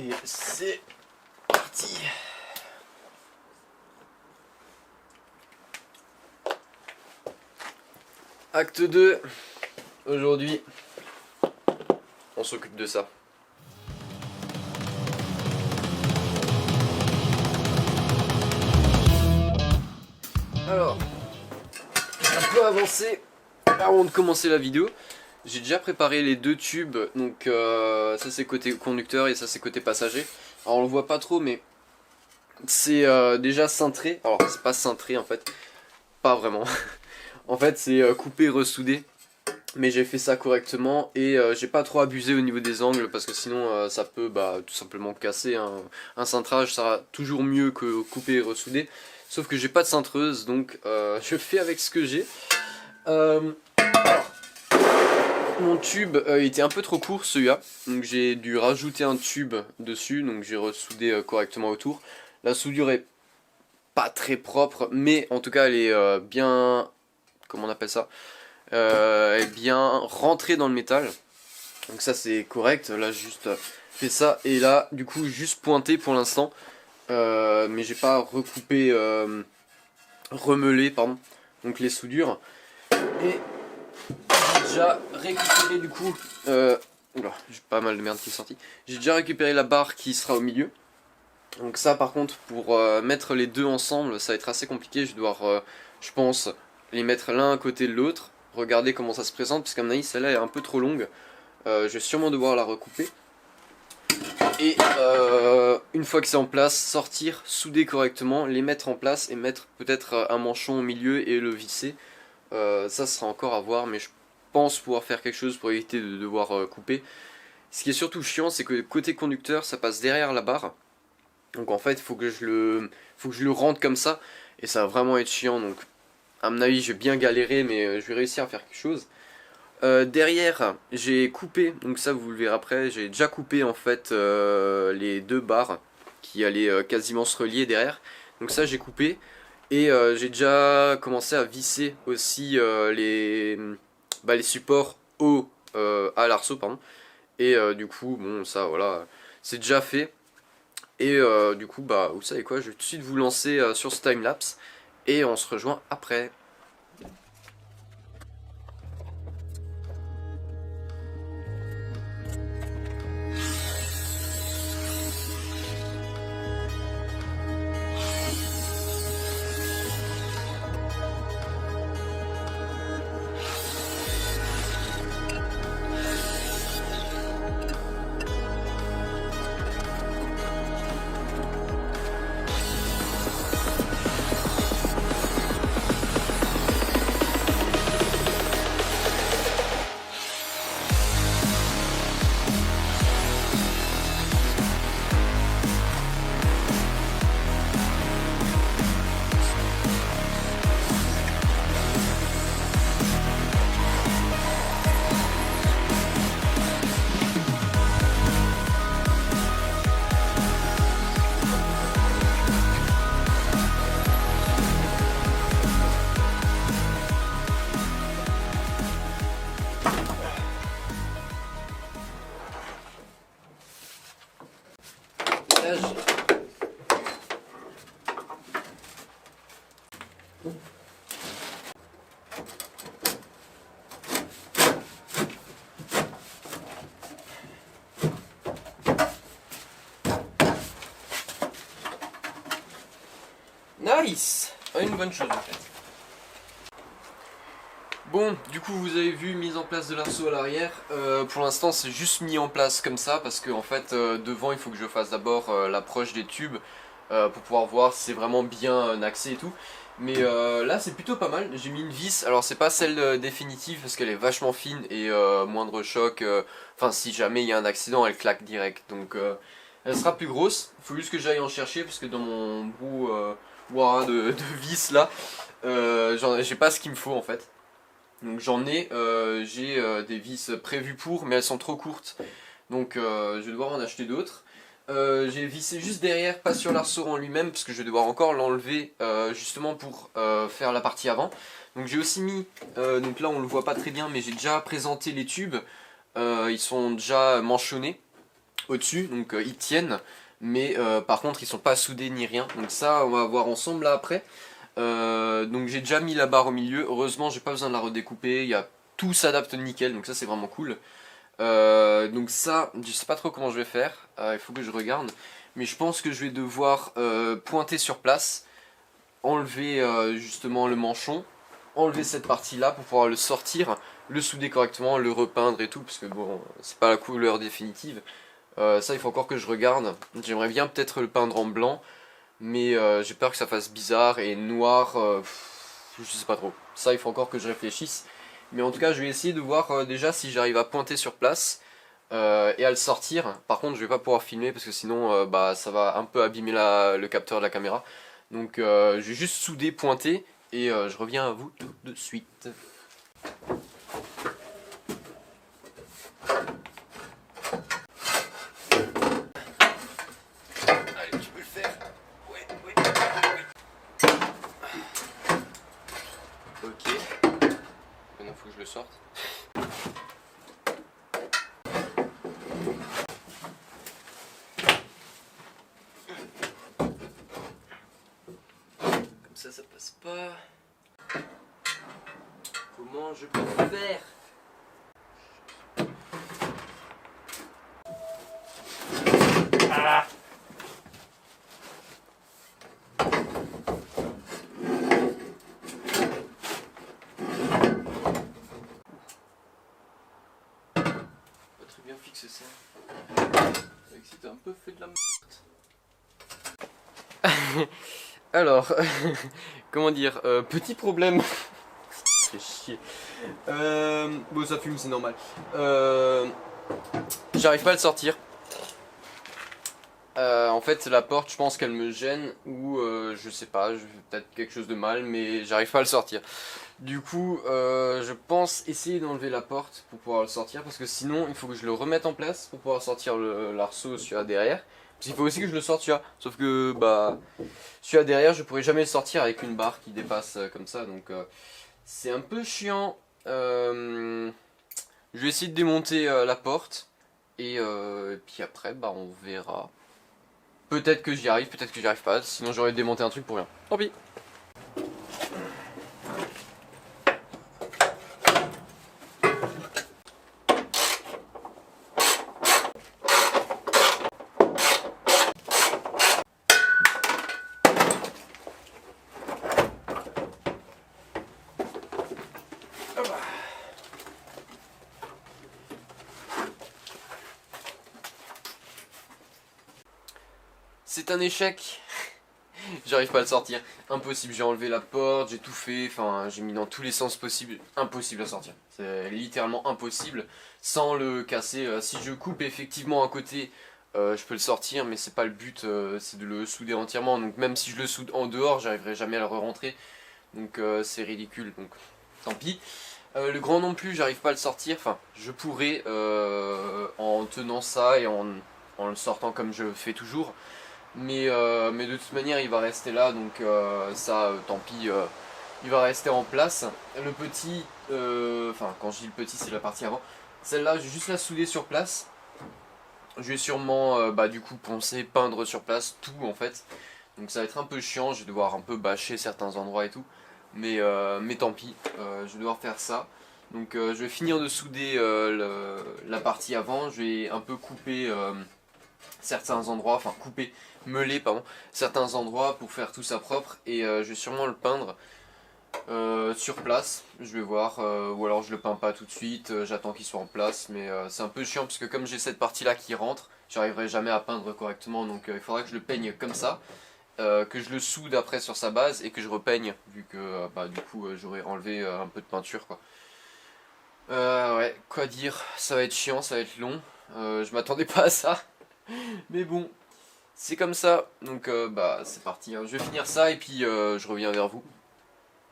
Et c'est parti. Acte 2. Aujourd'hui, on s'occupe de ça. Alors, un peu avancé avant de commencer la vidéo. J'ai déjà préparé les deux tubes, donc ça c'est côté conducteur et ça c'est côté passager. Alors on le voit pas trop, mais c'est déjà cintré. Alors c'est pas cintré en fait, pas vraiment. En fait c'est coupé, ressoudé. Mais j'ai fait ça correctement et j'ai pas trop abusé au niveau des angles parce que sinon ça peut tout simplement casser. Un cintrage, ça sera toujours mieux que couper et ressouder. Sauf que j'ai pas de cintreuse, donc je fais avec ce que j'ai. Mon tube était un peu trop court, celui-là, donc j'ai dû rajouter un tube dessus, donc j'ai ressoudé correctement autour. La soudure est pas très propre, mais en tout cas elle est bien, comment on appelle ça, elle est bien rentrée dans le métal. Donc ça c'est correct, là juste fait ça, et là du coup juste pointé pour l'instant, mais j'ai pas recoupé, remelé, pardon, donc les soudures. Et j'ai déjà récupéré du coup, oula, j'ai pas mal de merde qui est sortie. J'ai déjà récupéré la barre qui sera au milieu. Donc ça par contre pour mettre les deux ensemble ça va être assez compliqué. Je vais devoir, je pense, les mettre l'un à côté de l'autre. Regardez comment ça se présente parce qu'à mon avis celle-là est un peu trop longue. Je vais sûrement devoir la recouper. Et une fois que c'est en place, sortir, souder correctement, les mettre en place et mettre peut-être un manchon au milieu et le visser. Ça sera encore à voir, mais je pense pouvoir faire quelque chose pour éviter de devoir couper. Ce qui est surtout chiant, c'est que côté conducteur, ça passe derrière la barre. Donc en fait, il faut que je le rentre comme ça, et ça va vraiment être chiant. Donc à mon avis, je vais bien galérer, mais je vais réussir à faire quelque chose. Derrière, j'ai coupé, donc ça vous le verrez après, j'ai déjà coupé en fait les deux barres qui allaient quasiment se relier derrière. Donc ça j'ai coupé. Et j'ai déjà commencé à visser aussi les supports à l'arceau, pardon. Et du coup, bon, ça, voilà, c'est déjà fait. Et du coup, vous savez quoi, je vais tout de suite vous lancer sur ce timelapse. Et on se rejoint après. Là, nice! Une bonne chose en fait. Bon, du coup vous avez vu, mise en place de l'arceau à l'arrière. Pour l'instant c'est juste mis en place comme ça parce que en fait devant il faut que je fasse d'abord l'approche des tubes pour pouvoir voir si c'est vraiment bien axé et tout. Mais là c'est plutôt pas mal, j'ai mis une vis, alors c'est pas celle définitive parce qu'elle est vachement fine et moindre choc, enfin si jamais il y a un accident elle claque direct. Donc elle sera plus grosse, il faut juste que j'aille en chercher parce que dans mon bout de vis là, j'ai pas ce qu'il me faut en fait. Donc j'en ai, j'ai des vis prévues pour, mais elles sont trop courtes. Donc je vais devoir en acheter d'autres. J'ai vissé juste derrière, pas sur l'arceau en lui-même, parce que je vais devoir encore l'enlever justement pour faire la partie avant. Donc j'ai aussi mis, donc là on le voit pas très bien, mais j'ai déjà présenté les tubes. Ils sont déjà manchonnés. au-dessus, donc ils tiennent, mais par contre ils sont pas soudés ni rien, donc ça on va voir ensemble là après. Donc j'ai déjà mis la barre au milieu, heureusement j'ai pas besoin de la redécouper, tout s'adapte nickel, donc ça c'est vraiment cool. Donc ça, je sais pas trop comment je vais faire, il faut que je regarde, mais je pense que je vais devoir pointer sur place, enlever justement le manchon, enlever cette partie là pour pouvoir le sortir, le souder correctement, le repeindre et tout, parce que bon, c'est pas la couleur définitive. Ça il faut encore que je regarde, j'aimerais bien peut-être le peindre en blanc, mais j'ai peur que ça fasse bizarre, et noir, je sais pas trop, ça il faut encore que je réfléchisse. Mais en tout cas je vais essayer de voir déjà si j'arrive à pointer sur place et à le sortir. Par contre je vais pas pouvoir filmer parce que sinon bah, ça va un peu abîmer le capteur de la caméra. Donc je vais juste souder, pointer et je reviens à vous tout de suite. Allez, tu peux le faire. Ouais, ouais, ouais. Ok. Maintenant faut que je le sorte. Comme ça passe pas. Comment je peux faire? Ah! Pas très bien fixé ça. Avec si t'as un peu fait de la merde. Alors, comment dire, petit problème. C'est chier. Bon, ça fume, c'est normal. J'arrive pas à le sortir. En fait, la porte, je pense qu'elle me gêne, ou je sais pas, je fais peut-être quelque chose de mal, mais j'arrive pas à le sortir. Du coup, je pense essayer d'enlever la porte pour pouvoir le sortir, parce que sinon, il faut que je le remette en place pour pouvoir sortir l'arceau celui-là derrière. Parce qu'il faut aussi que je le sorte celui-là, sauf que bah, celui-là derrière, je pourrais jamais le sortir avec une barre qui dépasse comme ça, donc c'est un peu chiant. Je vais essayer de démonter la porte, et puis après, bah, on verra. Peut-être que j'y arrive, peut-être que j'y arrive pas, sinon j'aurais démonté un truc pour rien. Tant pis. C'est un échec. J'arrive pas à le sortir. Impossible, j'ai enlevé la porte, j'ai tout fait, enfin j'ai mis dans tous les sens possibles. Impossible à sortir. C'est littéralement impossible sans le casser. Si je coupe effectivement un côté, je peux le sortir, mais c'est pas le but, c'est de le souder entièrement. Donc même si je le soude en dehors, j'arriverai jamais à le re-rentrer. Donc c'est ridicule, donc tant pis. Le grand non plus, j'arrive pas à le sortir. Enfin, je pourrais en tenant ça et en le sortant comme je fais toujours. Mais de toute manière il va rester là, donc ça tant pis, il va rester en place. Le petit, enfin quand je dis le petit c'est la partie avant, celle-là je vais juste la souder sur place. Je vais sûrement bah, du coup poncer, peindre sur place, tout en fait. Donc ça va être un peu chiant, je vais devoir un peu bâcher certains endroits et tout. Mais tant pis, je vais devoir faire ça. Donc je vais finir de souder la partie avant, je vais un peu couper certains endroits, enfin couper, meuler pardon, certains endroits pour faire tout ça propre, et je vais sûrement le peindre sur place, je vais voir, ou alors je le peins pas tout de suite, j'attends qu'il soit en place, mais c'est un peu chiant parce que comme j'ai cette partie là qui rentre, j'arriverai jamais à peindre correctement, donc il faudra que je le peigne comme ça, que je le soude après sur sa base et que je repeigne, vu que bah, du coup j'aurais enlevé un peu de peinture quoi. Ouais, quoi dire, ça va être chiant, ça va être long, je m'attendais pas à ça. Mais bon, c'est comme ça, donc bah c'est parti, hein. Je vais finir ça et puis je reviens vers vous.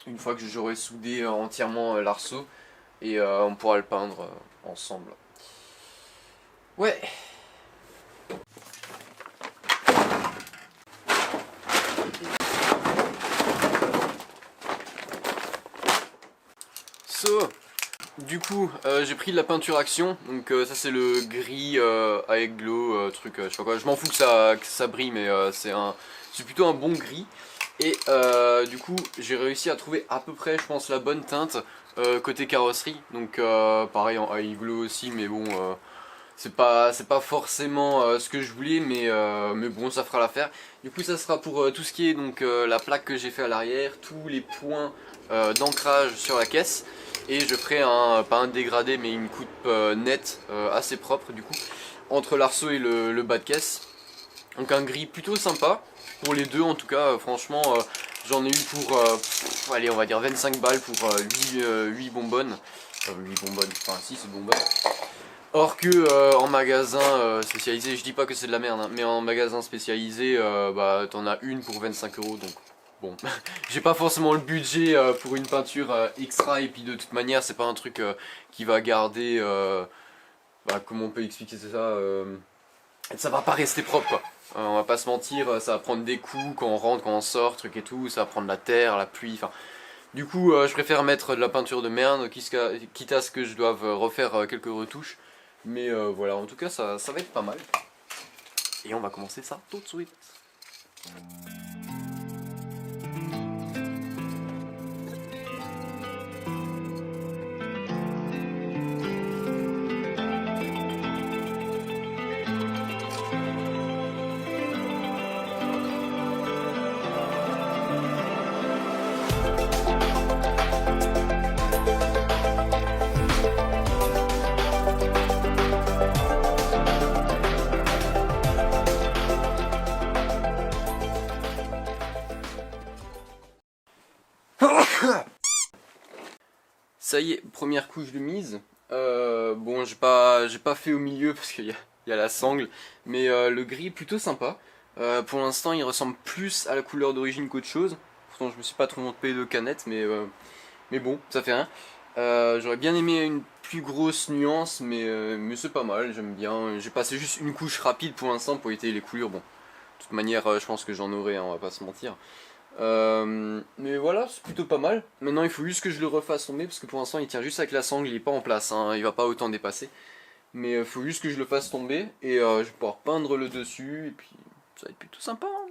Une fois que j'aurai soudé entièrement l'arceau, et on pourra le peindre ensemble. Ouais. So, du du coup j'ai pris de la peinture Action, donc ça c'est le gris avec glow, truc, je sais pas quoi, je m'en fous que ça brille, mais c'est plutôt un bon gris. Et du coup j'ai réussi à trouver à peu près, je pense, la bonne teinte côté carrosserie, donc pareil en high glow aussi, mais bon, c'est pas forcément ce que je voulais, mais bon, ça fera l'affaire. Du coup ça sera pour tout ce qui est donc la plaque que j'ai fait à l'arrière, tous les points d'ancrage sur la caisse. Et je ferai pas un dégradé, mais une coupe nette, assez propre du coup, entre l'arceau et le bas de caisse. Donc un gris plutôt sympa, pour les deux en tout cas, franchement j'en ai eu pour, allez on va dire 25 balles pour 8 bonbonnes. 8 bonbonnes, enfin 6 bonbonnes. Or que en magasin spécialisé, je dis pas que c'est de la merde, hein, mais en magasin spécialisé, bah t'en as une pour 25 euros, donc bon, j'ai pas forcément le budget pour une peinture extra, et puis de toute manière c'est pas un truc qui va garder, bah, comment on peut expliquer ça va pas rester propre quoi. On va pas se mentir, ça va prendre des coups quand on rentre, quand on sort, truc et tout, ça va prendre la terre, la pluie, enfin... Du coup je préfère mettre de la peinture de merde, quitte à ce que je doive refaire quelques retouches. Mais voilà, en tout cas ça va être pas mal. Et on va commencer ça tout de suite. Ça y est, première couche de mise. Bon, j'ai pas fait au milieu parce qu'il y a la sangle, mais le gris est plutôt sympa. Pour l'instant, il ressemble plus à la couleur d'origine qu'autre chose. Pourtant, je me suis pas trop trompé de canette, mais bon, ça fait rien. J'aurais bien aimé une plus grosse nuance, mais c'est pas mal, j'aime bien. J'ai passé juste une couche rapide pour l'instant pour éviter les coulures. Bon, de toute manière, je pense que j'en aurai, hein, on va pas se mentir. Mais voilà, c'est plutôt pas mal. Maintenant il faut juste que je le refasse tomber parce que pour l'instant il tient juste avec la sangle, il est pas en place, hein, il va pas autant dépasser. Mais il faut juste que je le fasse tomber et je vais pouvoir peindre le dessus et puis ça va être plutôt sympa, hein,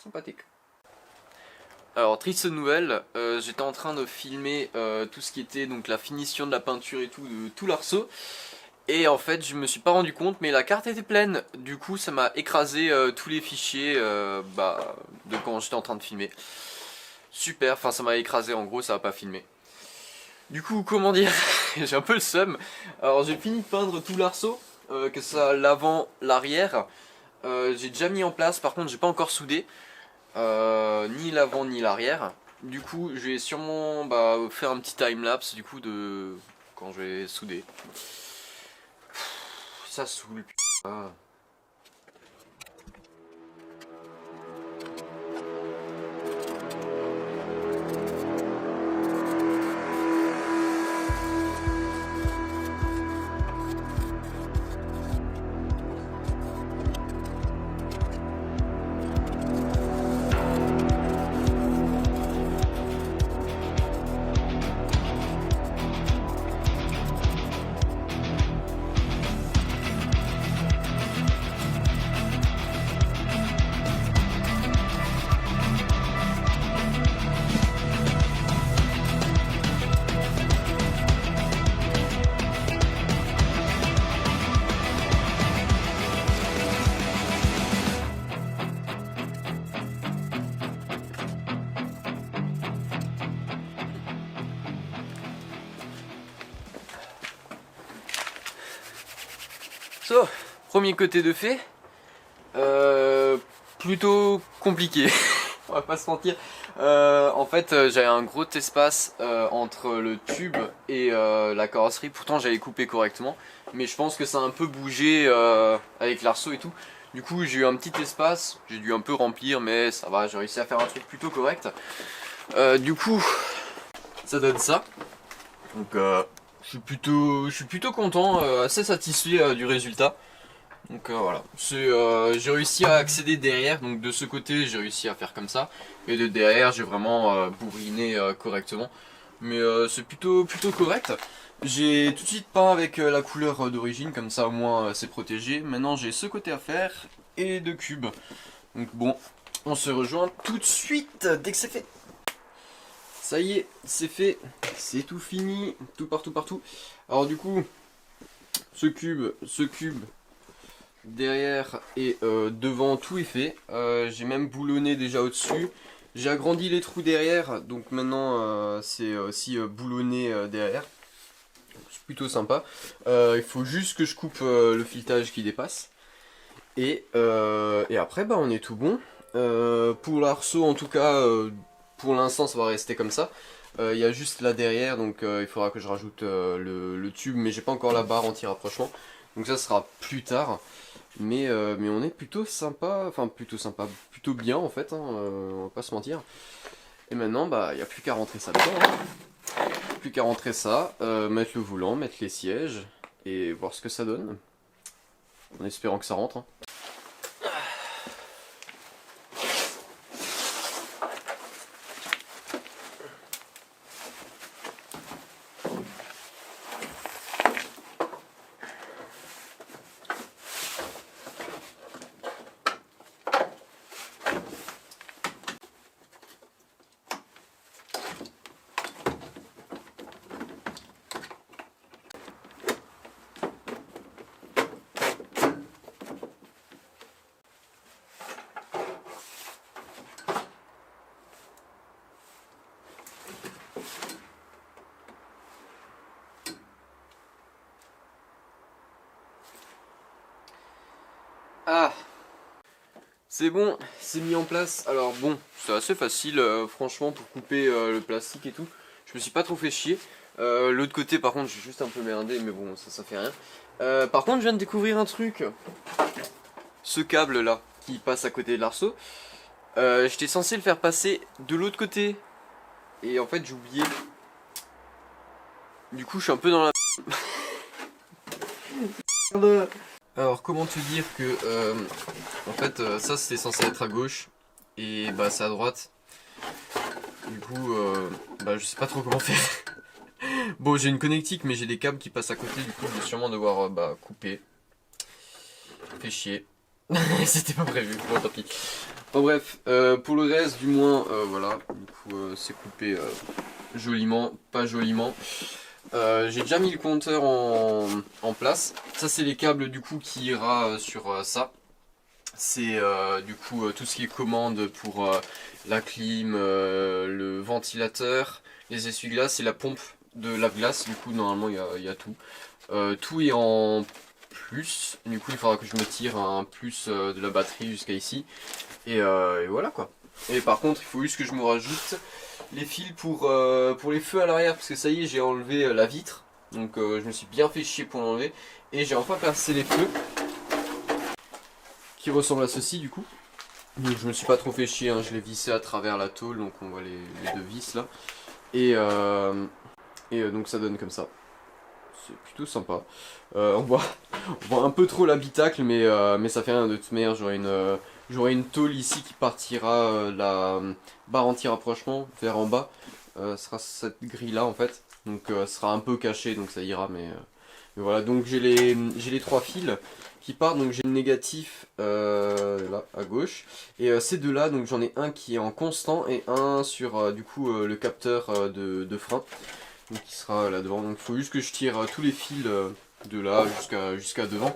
sympathique. Alors triste nouvelle, j'étais en train de filmer tout ce qui était donc la finition de la peinture et tout, de tout l'arceau. Et en fait je me suis pas rendu compte, mais la carte était pleine. Du coup ça m'a écrasé tous les fichiers de quand j'étais en train de filmer. Super, enfin ça m'a écrasé, en gros ça va pas filmer. Du coup comment dire, j'ai un peu le seum. Alors j'ai fini de peindre tout l'arceau, que ça l'avant, l'arrière. J'ai déjà mis en place, par contre j'ai pas encore soudé. Ni l'avant ni l'arrière. Du coup je vais sûrement faire un petit timelapse du coup de quand je vais souder. Ça saoule, putain. So, premier côté de fait, plutôt compliqué, on va pas se mentir. En fait j'avais un gros espace entre le tube et la carrosserie, pourtant j'avais coupé correctement, mais je pense que ça a un peu bougé avec l'arceau et tout. Du coup j'ai eu un petit espace, j'ai dû un peu remplir, mais ça va, j'ai réussi à faire un truc plutôt correct. Du coup ça donne ça, donc je suis plutôt content, assez satisfait du résultat. Donc voilà, j'ai réussi à accéder derrière, donc de ce côté j'ai réussi à faire comme ça, et de derrière j'ai vraiment bourriné correctement. Mais c'est plutôt correct. J'ai tout de suite peint avec la couleur d'origine, comme ça au moins c'est protégé. Maintenant j'ai ce côté à faire et les 2 cubes. Donc bon, on se rejoint tout de suite dès que c'est fait. Ça y est, c'est fait, c'est tout fini, tout partout. Alors du coup, ce cube, derrière et devant, tout est fait. J'ai même boulonné déjà au-dessus. J'ai agrandi les trous derrière, donc maintenant c'est aussi boulonné derrière. C'est plutôt sympa. Il faut juste que je coupe le filetage qui dépasse. Et après, bah, on est tout bon. Pour l'arceau, en tout cas, pour l'instant, ça va rester comme ça. Il y a juste là derrière, donc il faudra que je rajoute le tube, mais j'ai pas encore la barre anti-rapprochement. Donc ça sera plus tard. Mais on est plutôt sympa, enfin plutôt bien en fait, hein, on va pas se mentir. Et maintenant, bah, il n'y a plus qu'à rentrer ça dedans. Hein. Plus qu'à rentrer ça, mettre le volant, mettre les sièges et voir ce que ça donne. En espérant que ça rentre. Hein. Ah, c'est bon, c'est mis en place. Alors bon, c'est assez facile franchement pour couper le plastique et tout. Je me suis pas trop fait chier. L'autre côté par contre j'ai juste un peu merdé, mais bon ça fait rien. Par contre je viens de découvrir un truc. Ce câble là qui passe à côté de l'arceau. J'étais censé le faire passer de l'autre côté. Et en fait j'ai oublié. Du coup je suis un peu dans la... Alors comment te dire que en fait ça c'était censé être à gauche et bah c'est à droite. Du coup bah je sais pas trop comment faire. Bon j'ai une connectique mais j'ai des câbles qui passent à côté, du coup je vais sûrement devoir bah couper. Fait chier. C'était pas prévu, bon tant pis. Bon bref, pour le reste du moins voilà, du coup c'est coupé joliment, pas joliment. J'ai déjà mis le compteur en place. Ça c'est les câbles du coup qui ira sur ça. C'est du coup tout ce qui est commande pour la clim, le ventilateur, les essuie-glaces et la pompe de lave-glace. Du coup normalement il y a tout. Tout est en plus. Du coup il faudra que je me tire un plus de la batterie jusqu'à ici. Et voilà quoi. Et par contre il faut juste que je me rajoute les fils pour les feux à l'arrière, parce que ça y est j'ai enlevé la vitre, donc je me suis bien fait chier pour l'enlever, et j'ai enfin placé les feux qui ressemblent à ceci du coup. Donc je me suis pas trop fait chier, hein. Je l'ai vissé à travers la tôle, donc on voit les 2 vis là, et donc ça donne comme ça. C'est plutôt sympa. On voit un peu trop l'habitacle, mais ça fait rien. De toute manière j'aurai une tôle ici qui partira la barre anti-rapprochement vers en bas. Ce sera cette grille là en fait. Donc ce sera un peu caché, donc ça ira, mais voilà. Donc j'ai les 3 fils qui partent. Donc j'ai le négatif là à gauche. Et ces deux là, donc j'en ai un qui est en constant et un sur du coup le capteur de frein. Donc qui sera là devant. Donc il faut juste que je tire tous les fils de là jusqu'à devant.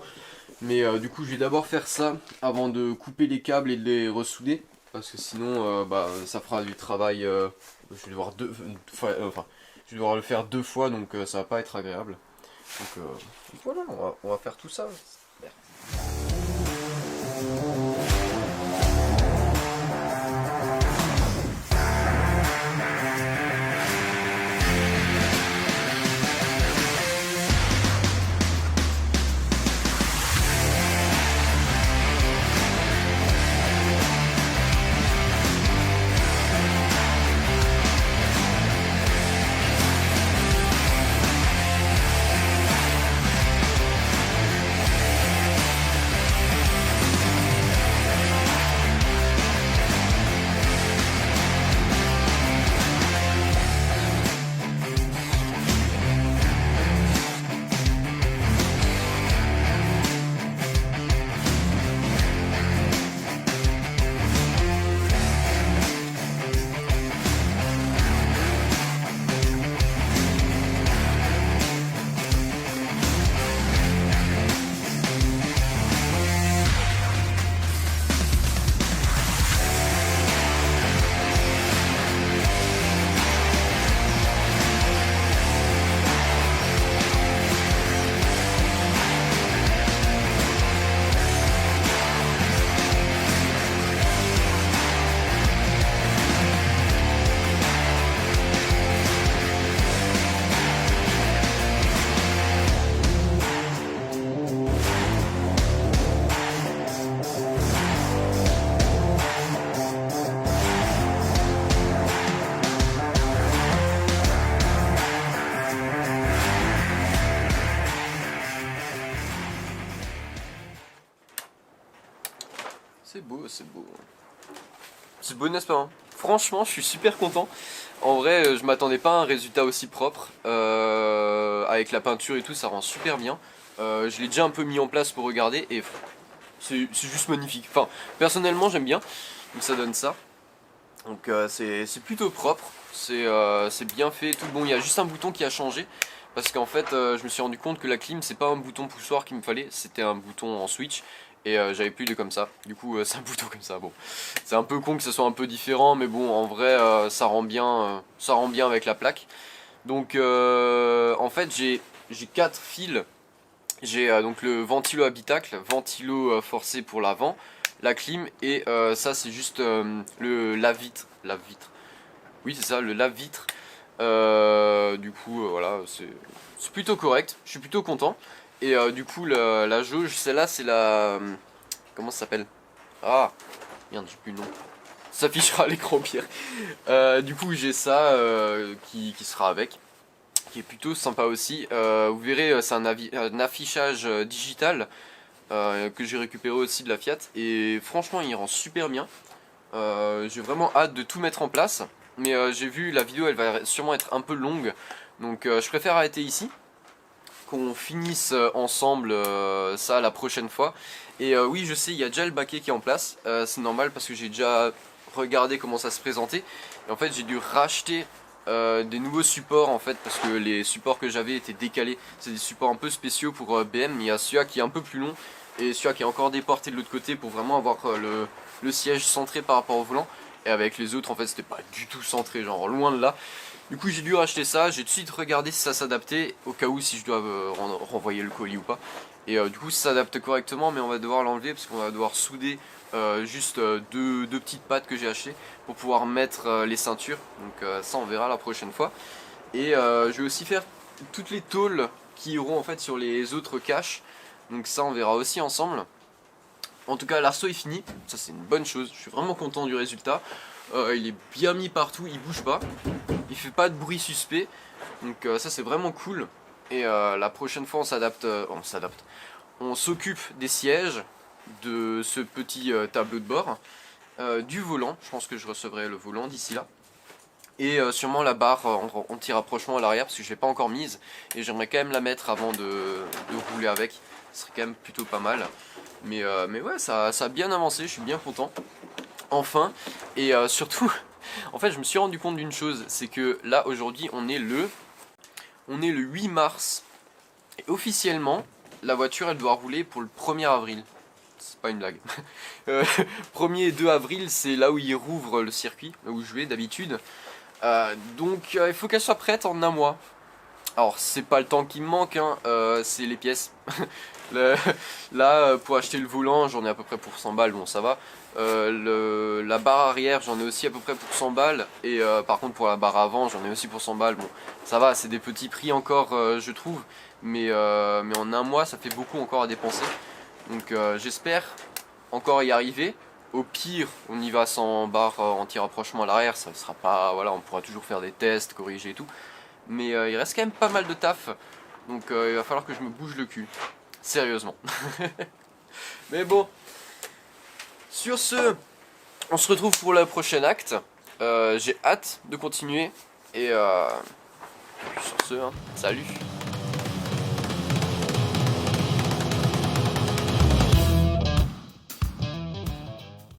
Mais du coup je vais d'abord faire ça avant de couper les câbles et de les ressouder. Parce que sinon bah, ça fera du travail. Je vais devoir je vais devoir le faire 2 fois, donc ça va pas être agréable. Donc voilà, on va faire tout ça. Merde. C'est beau, c'est beau. C'est beau, n'est-ce pas hein? Franchement, je suis super content. En vrai, je m'attendais pas à un résultat aussi propre. Avec la peinture et tout, ça rend super bien. Je l'ai déjà un peu mis en place pour regarder et c'est juste magnifique. Enfin, personnellement, j'aime bien. Donc ça donne ça. Donc c'est plutôt propre. C'est bien fait. Tout bon, il y a juste un bouton qui a changé. Parce qu'en fait, je me suis rendu compte que la clim, c'est pas un bouton poussoir qu'il me fallait. C'était un bouton en switch. Et j'avais plus de comme ça. Du coup, c'est un bouton comme ça. Bon, c'est un peu con que ce soit un peu différent, mais bon, en vrai, ça rend bien avec la plaque. Donc, en fait, j'ai 4 fils. J'ai donc le ventilo habitacle, ventilo forcé pour l'avant, la clim et ça c'est juste le lave-vitre. Lave-vitre. Oui, c'est ça, le lave-vitre. Du coup, voilà, c'est plutôt correct. Je suis plutôt content. Et du coup, la jauge, celle-là, c'est la. Comment ça s'appelle? Ah, merde, j'ai plus le nom. Ça s'affichera à l'écran pire. Du coup, j'ai ça qui sera avec, qui est plutôt sympa aussi. Vous verrez, c'est un affichage digital que j'ai récupéré aussi de la Fiat. Et franchement, il rend super bien. J'ai vraiment hâte de tout mettre en place. Mais j'ai vu la vidéo, elle va sûrement être un peu longue. Donc je préfère arrêter ici. Qu'on finisse ensemble ça la prochaine fois. Et oui, je sais, il y a déjà le baquet qui est en place. C'est normal parce que j'ai déjà regardé comment ça se présentait. Et en fait, j'ai dû racheter des nouveaux supports en fait parce que les supports que j'avais étaient décalés. C'est des supports un peu spéciaux pour BM. Il y a celui-là qui est un peu plus long et celui-là qui est encore déporté de l'autre côté pour vraiment avoir le siège centré par rapport au volant. Et avec les autres, en fait, c'était pas du tout centré, genre loin de là. Du coup, j'ai dû racheter ça. J'ai tout de suite regardé si ça s'adaptait au cas où si je dois renvoyer le colis ou pas. Et du coup, ça s'adapte correctement, mais on va devoir l'enlever parce qu'on va devoir souder juste deux petites pattes que j'ai achetées pour pouvoir mettre les ceintures. Donc ça, on verra la prochaine fois. Et je vais aussi faire toutes les tôles qui iront en fait sur les autres caches. Donc ça, on verra aussi ensemble. En tout cas, l'arceau est fini. Ça, c'est une bonne chose. Je suis vraiment content du résultat. Il est bien mis partout, il bouge pas. Il fait pas de bruit suspect. Donc ça, c'est vraiment cool. Et la prochaine fois, on s'occupe des sièges, de ce petit tableau de bord, du volant. Je pense que je recevrai le volant d'ici là. Et sûrement la barre anti-rapprochement à l'arrière parce que je l'ai pas encore mise. Et j'aimerais quand même la mettre avant de rouler avec. Ce serait quand même plutôt pas mal. Mais ouais, ça a bien avancé, je suis bien content. Enfin, et surtout, en fait, je me suis rendu compte d'une chose, c'est que là, aujourd'hui, on est le 8 mars. Et officiellement, la voiture, elle doit rouler pour le 1er avril. C'est pas une blague. 1er et 2 avril, c'est là où ils rouvrent le circuit, là où je vais d'habitude. Donc, il faut qu'elle soit prête en un mois. Alors, c'est pas le temps qui me manque, hein, c'est les pièces. Là, pour acheter le volant, j'en ai à peu près pour 100 balles, bon ça va. La barre arrière, j'en ai aussi à peu près pour 100 balles. Et par contre, pour la barre avant, j'en ai aussi pour 100 balles. Bon, ça va, c'est des petits prix encore, je trouve. Mais en un mois, ça fait beaucoup encore à dépenser. Donc j'espère encore y arriver. Au pire, on y va sans barre anti-rapprochement à l'arrière. Ça sera pas, voilà, on pourra toujours faire des tests, corriger et tout. Mais il reste quand même pas mal de taf. Donc il va falloir que je me bouge le cul. Sérieusement. Mais bon. Sur ce, on se retrouve pour le prochain acte. J'ai hâte de continuer. Et puis sur ce, hein, salut.